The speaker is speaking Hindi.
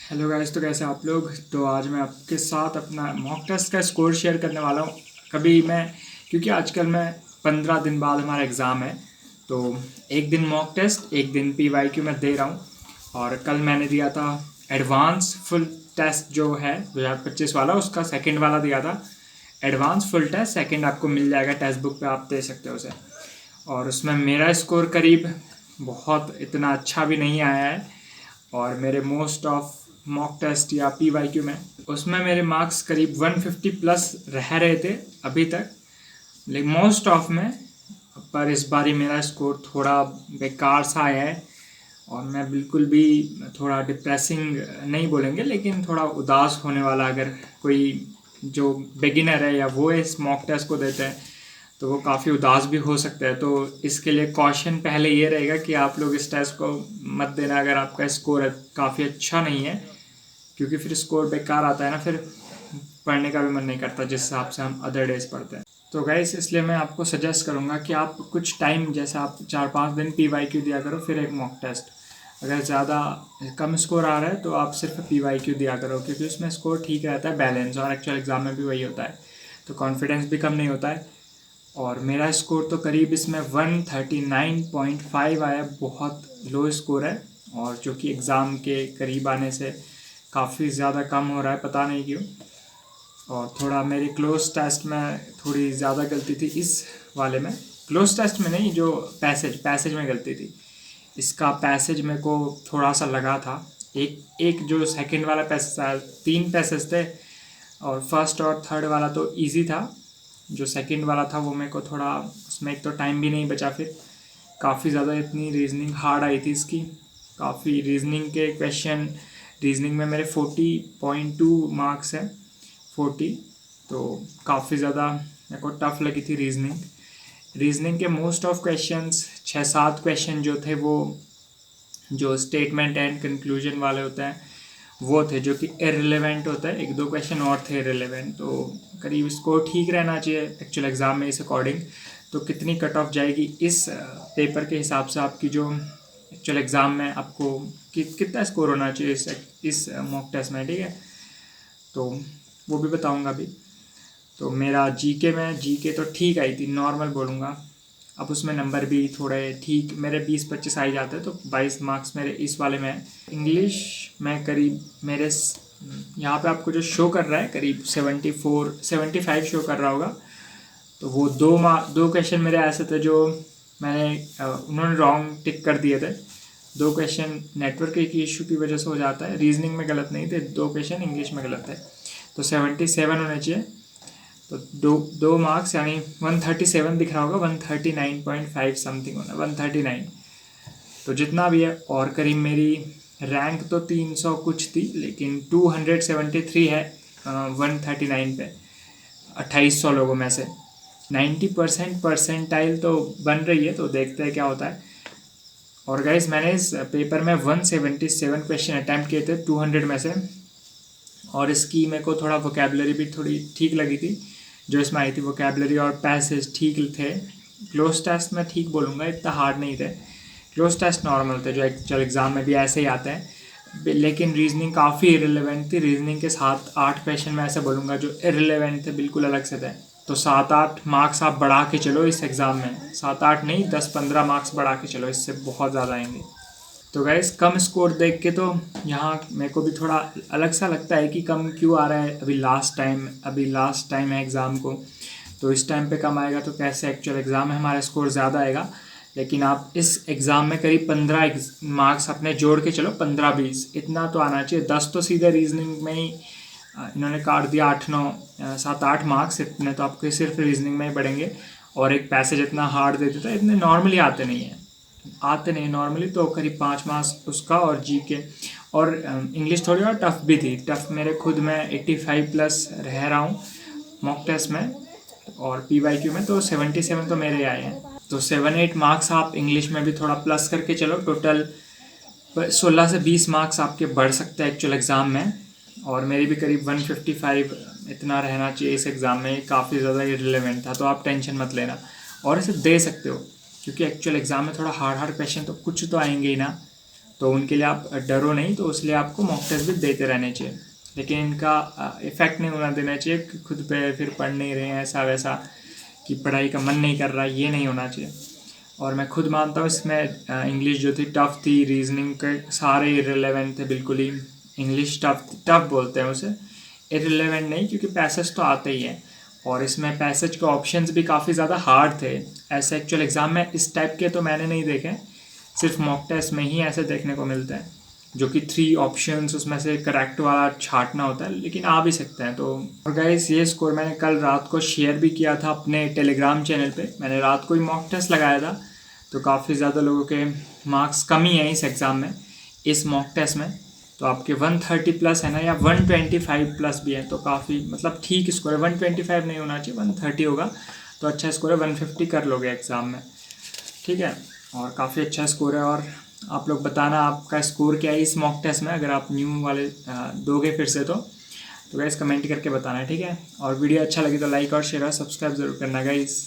हेलो गाइस, तो कैसे आप लोग। तो आज मैं आपके साथ अपना मॉक टेस्ट का स्कोर शेयर करने वाला हूँ। कभी मैं क्योंकि आजकल मैं 15 दिन बाद हमारा एग्ज़ाम है, तो एक दिन मॉक टेस्ट एक दिन पीवाईक्यू मैं दे रहा हूँ। और कल मैंने दिया था एडवांस फुल टेस्ट जो है 2025 वाला, उसका सेकंड वाला दिया था। एडवांस फुल टेस्ट सेकंड आपको मिल जाएगा टेक्स्ट बुक पे, आप दे सकते हो उसे। और उसमें मेरा स्कोर करीब बहुत इतना अच्छा भी नहीं आया है। और मेरे मोस्ट ऑफ मॉक टेस्ट या पीवाईक्यू में उसमें मेरे मार्क्स करीब 150 प्लस रह रहे थे अभी तक, लेकिन मोस्ट ऑफ में। पर इस बारी मेरा स्कोर थोड़ा बेकार सा आया है। और मैं बिल्कुल भी थोड़ा डिप्रेसिंग नहीं बोलेंगे, लेकिन थोड़ा उदास होने वाला, अगर कोई जो बिगिनर है या वो इस मॉक टेस्ट को देते हैं तो वो काफ़ी उदास भी हो सकता है। तो इसके लिए कॉशन पहले ये रहेगा कि आप लोग इस टेस्ट को मत देना अगर आपका स्कोर काफ़ी अच्छा नहीं है, क्योंकि फिर स्कोर बेकार आता है ना, फिर पढ़ने का भी मन नहीं करता जिस हिसाब से हम अदर डेज पढ़ते हैं। तो गाइस, इसलिए मैं आपको सजेस्ट करूँगा कि आप कुछ टाइम, जैसे आप 4-5 दिन पीवाईक्यू दिया करो, फिर एक मॉक टेस्ट। अगर ज़्यादा कम स्कोर आ रहा है तो आप सिर्फ पीवाईक्यू दिया करो, क्योंकि उसमें स्कोर ठीक रहता है, बैलेंस, और एक्चुअल एग्ज़ाम में भी वही होता है, तो कॉन्फिडेंस भी कम नहीं होता है। और मेरा स्कोर तो करीब इसमें 139.5 आया, बहुत लो स्कोर है। और जो कि एग्ज़ाम के करीब आने से काफ़ी ज़्यादा कम हो रहा है, पता नहीं क्यों। और थोड़ा मेरे क्लोज टेस्ट में थोड़ी ज़्यादा गलती थी इस वाले में। क्लोज टेस्ट में नहीं, जो पैसेज में गलती थी। इसका पैसेज मेरे को थोड़ा सा लगा था। एक एक जो सेकंड वाला पैसेज था, 3 पैसेज थे, और फर्स्ट और थर्ड वाला तो इजी था। जो सेकंड वाला था वो मेरे को थोड़ा, उसमें एक तो टाइम भी नहीं बचा, फिर काफ़ी ज़्यादा इतनी रीजनिंग हार्ड आई थी इसकी। काफ़ी रीजनिंग के क्वेश्चन, रीजनिंग में मेरे 40.2 मार्क्स हैं, 40। तो काफ़ी ज़्यादा मेरे को टफ लगी थी रीजनिंग के मोस्ट ऑफ क्वेश्चंस। 6-7 क्वेश्चन जो थे वो जो स्टेटमेंट एंड कंक्लूजन वाले होते हैं वो थे, जो कि इररिलेवेंट होता है। 1-2 क्वेश्चन और थे इररिलेवेंट, तो करीब स्कोर ठीक रहना चाहिए एक्चुअल एग्ज़ाम में इस अकॉर्डिंग। तो कितनी कट ऑफ जाएगी इस पेपर के हिसाब से, आपकी जो एक्चुअल एग्ज़ाम में आपको कितना स्कोर होना चाहिए इस मॉक टेस्ट में, ठीक है। तो वो भी बताऊंगा अभी। तो मेरा जीके तो ठीक आई थी, नॉर्मल बोलूँगा। अब उसमें नंबर भी थोड़े ठीक मेरे 20-25 आ ही जाते हैं, तो 22 मार्क्स मेरे इस वाले में है। इंग्लिश में करीब मेरे यहाँ पे आपको जो शो कर रहा है करीब 74-75 शो कर रहा होगा। तो वो दो क्वेश्चन मेरे ऐसे थे जो मैंने उन्होंने रॉन्ग टिक कर दिए थे। 2 क्वेश्चन नेटवर्क की इशू की वजह से हो जाता है, रीजनिंग में गलत नहीं थे, 2 क्वेश्चन इंग्लिश में गलत थे। तो 77 होने चाहिए। तो दो मार्क्स यानी 137 दिख रहा होगा, 139.5 समथिंग होना, 139। तो जितना भी है, और करीब मेरी रैंक तो 300 कुछ थी, लेकिन 273 है 139 पे 2800 लोगों में से। 90% परसेंटाइल तो बन रही है, तो देखते हैं क्या होता है। और गाइस, मैंने इस पेपर में 177 क्वेश्चन अटैम्प्ट किए थे 200 में से। और इसकी मेरे को थोड़ा वोकेबलरी भी थोड़ी ठीक लगी थी जो इसमें आई थी। वोकेबलरी और पैसेज ठीक थे। क्लोज टेस्ट में ठीक बोलूँगा, इतना हार्ड नहीं थे। क्लोज टेस्ट नॉर्मल थे, जो एक्चुअल एग्ज़ाम में भी ऐसे ही आते हैं। लेकिन रीजनिंग काफ़ी इररिलेवेंट थी। रीजनिंग के 7-8 क्वेश्चन मैं ऐसे बोलूँगा जो इररिलेवेंट थे, बिल्कुल अलग से थे। तो 7-8 मार्क्स आप बढ़ा के चलो इस एग्ज़ाम में, 7-8 नहीं, 10-15 मार्क्स बढ़ा के चलो, इससे बहुत ज़्यादा आएंगे। तो गाइस, कम स्कोर देख के तो यहाँ मेरे को भी थोड़ा अलग सा लगता है कि कम क्यों आ रहा है। अभी लास्ट टाइम है एग्ज़ाम को, तो इस टाइम पे कम आएगा तो कैसे, एक्चुअल एग्ज़ाम में हमारा स्कोर ज़्यादा आएगा। लेकिन आप इस एग्ज़ाम में करीब 15 मार्क्स अपने जोड़ के चलो, 15-20 इतना तो आना चाहिए। 10 तो सीधे रीजनिंग में ही इन्होंने काट दिया, 8-9 7-8 मार्क्स इतने तो आपके सिर्फ रीजनिंग में ही बढ़ेंगे। और एक पैसेज इतना हार्ड दे देता है, इतने नॉर्मली आते नहीं नॉर्मली, तो करीब 5 मार्क्स उसका। और जीके और इंग्लिश थोड़ी और टफ भी थी। टफ मेरे खुद में 85 प्लस रह रहा हूँ मॉक टेस्ट में, और पीवाईक्यू में तो 77 तो मेरे आए हैं। तो 7-8 मार्क्स आप इंग्लिश में भी थोड़ा प्लस करके चलो, टोटल 16 से 20 मार्क्स आपके बढ़ सकते हैं एक्चुअल एग्ज़ाम में। और मेरी भी करीब 155 इतना रहना चाहिए इस एग्ज़ाम में, काफ़ी ज़्यादा इररिलेवेंट था, तो आप टेंशन मत लेना और इसे दे सकते हो। क्योंकि एक्चुअल एग्ज़ाम में थोड़ा हार्ड क्वेश्चन तो कुछ तो आएंगे ही ना, तो उनके लिए आप डरो नहीं, तो इसलिए आपको मॉक टेस्ट भी देते रहने चाहिए। लेकिन इनका इफ़ेक्ट नहीं होना देना चाहिए कि खुद पे फिर पढ़ नहीं रहे हैं ऐसा वैसा, कि पढ़ाई का मन नहीं कर रहा, ये नहीं होना चाहिए। और मैं खुद मानता हूँ इसमें इंग्लिश जो थी टफ़ थी, रीजनिंग के सारे इररिलेवेंट थे बिल्कुल ही। इंग्लिश टफ़ बोलते हैं उसे, इररिलेवेंट नहीं, क्योंकि पैसेज तो आते ही हैं। और इसमें पैसेज के ऑप्शंस भी काफ़ी ज़्यादा हार्ड थे। ऐसे एक्चुअल एग्ज़ाम में इस टाइप के तो मैंने नहीं देखे, सिर्फ मॉक टेस्ट में ही ऐसे देखने को मिलते हैं, जो कि 3 ऑप्शंस उसमें से करेक्ट वाला छांटना होता है, लेकिन आ भी सकते हैं। तो और गाइस, ये स्कोर मैंने कल रात को शेयर भी किया था अपने टेलीग्राम चैनल पे। मैंने रात को ही मॉक टेस्ट लगाया था, तो काफ़ी ज़्यादा लोगों के मार्क्स कम ही हैं इस एग्ज़ाम में, इस मॉक टेस्ट में। तो आपके 130 प्लस है ना, या 125 प्लस भी है, तो काफ़ी मतलब ठीक स्कोर है। 125 नहीं होना चाहिए, 130 होगा तो अच्छा स्कोर है। 150 कर लोगे एग्ज़ाम में, ठीक है। और काफ़ी अच्छा स्कोर है। और आप लोग बताना आपका स्कोर क्या है इस मॉक टेस्ट में, अगर आप न्यू वाले दोगे फिर से तो गाइस कमेंट करके बताना है, ठीक है। और वीडियो अच्छा लगी तो लाइक और शेयर और सब्सक्राइब ज़रूर करना गाइस।